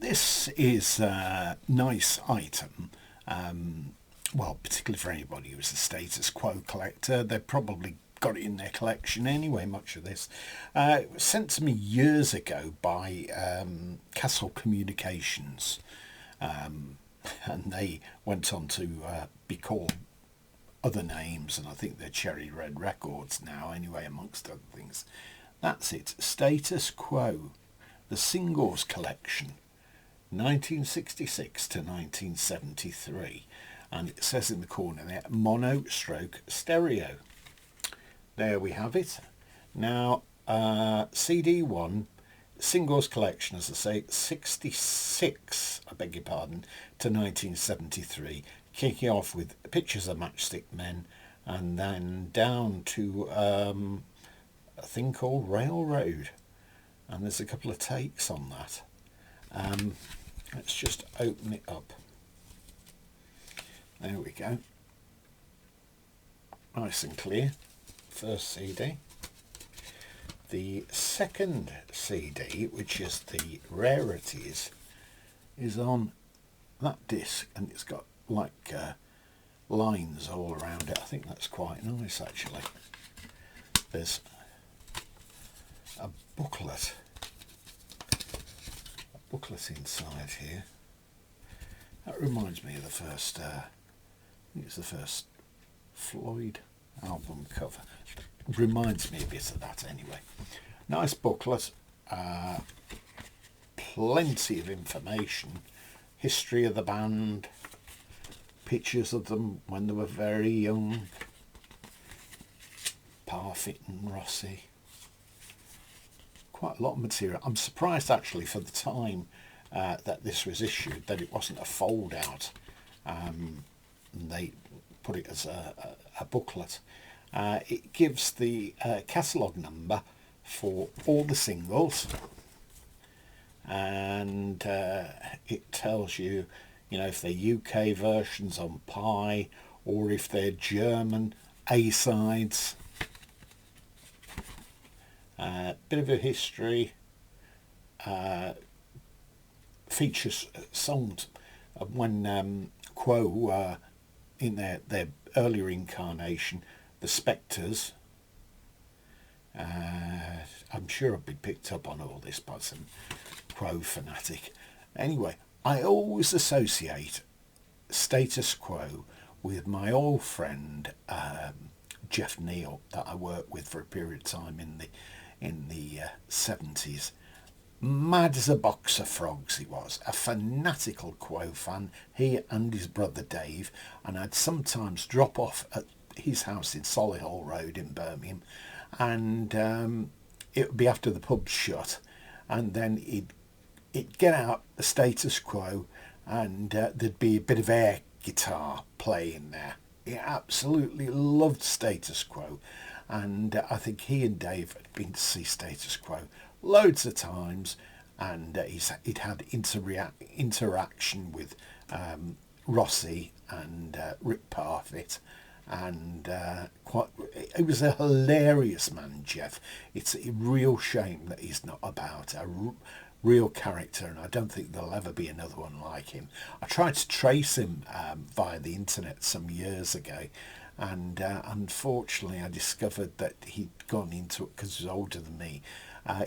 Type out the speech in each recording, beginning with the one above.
This is a nice item, well, particularly for anybody who's a status quo collector. They've probably got it in their collection anyway, much of this. It was sent to me years ago by Castle Communications, and they went on to be called other names, and I think they're Cherry Red Records now anyway, amongst other things. That's it, Status Quo, the Singles Collection, 1966 to 1973, and it says in the corner there, mono stroke stereo. There we have it. Now, CD1, Singles Collection, as I say, 66, I beg your pardon, to 1973, kicking off with Pictures of Matchstick Men, and then down to a thing called Railroad, and there's a couple of takes on that. Let's just open it up. There we go. Nice and clear. First CD. The second CD, which is the Rarities, is on that disc, and it's got like lines all around it. I think that's quite nice, actually. There's a booklet inside here. That reminds me of the first I think it's the first Floyd album cover. Reminds me a bit of that anyway. Nice booklet, plenty of information, history of the band, pictures of them when they were very young, Parfit and Rossi. Quite a lot of material. I'm surprised actually for the time that this was issued that it wasn't a fold out. They put it as a booklet. It gives the catalogue number for all the singles, and it tells you, you know, if they're UK versions on Pi or if they're German A-sides. Bit of a history, features songs of when Quo, in their earlier incarnation, the Spectres. I'm sure I'll be picked up on all this by some Quo fanatic. Anyway, I always associate Status Quo with my old friend Jeff Neal, that I worked with for a period of time in the 70s. Mad as a box of frogs he was, a fanatical Quo fan, he and his brother Dave, and I'd sometimes drop off at his house in Solihull Road in Birmingham, and it would be after the pub's shut, and then he'd get out the Status Quo, and there'd be a bit of air guitar playing there. He absolutely loved Status Quo, and I think he and Dave had been to see Status Quo loads of times, and he'd had interaction with Rossi and Rick Parfit, and he was a hilarious man, Jeff. It's a real shame that he's not about, a real character, and I don't think there'll ever be another one like him. I tried to trace him via the internet some years ago, and unfortunately I discovered that he'd gone into it, because he was older than me,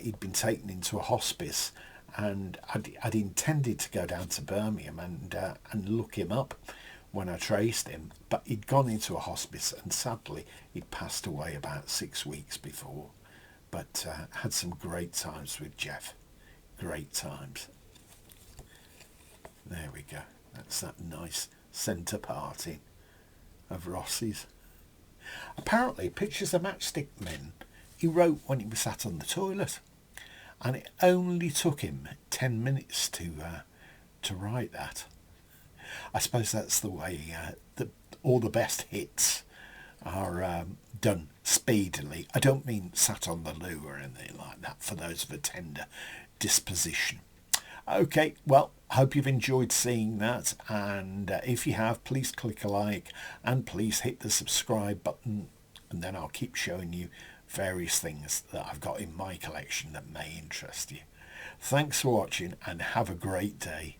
he'd been taken into a hospice, and I'd intended to go down to Birmingham and look him up when I traced him, but he'd gone into a hospice, and sadly he'd passed away about 6 weeks before. But had some great times with Jeff. Great times. There we go. That's that nice centre parting of Rossi's. Apparently, Pictures of Matchstick Men he wrote when he was sat on the toilet, and it only took him 10 minutes to write that. I suppose that's the way all the best hits are done speedily. I don't mean sat on the loo or anything like that, for those of a tender disposition. Okay, well, I hope you've enjoyed seeing that, and if you have, please click a like, and please hit the subscribe button, and then I'll keep showing you various things that I've got in my collection that may interest you. Thanks for watching and have a great day.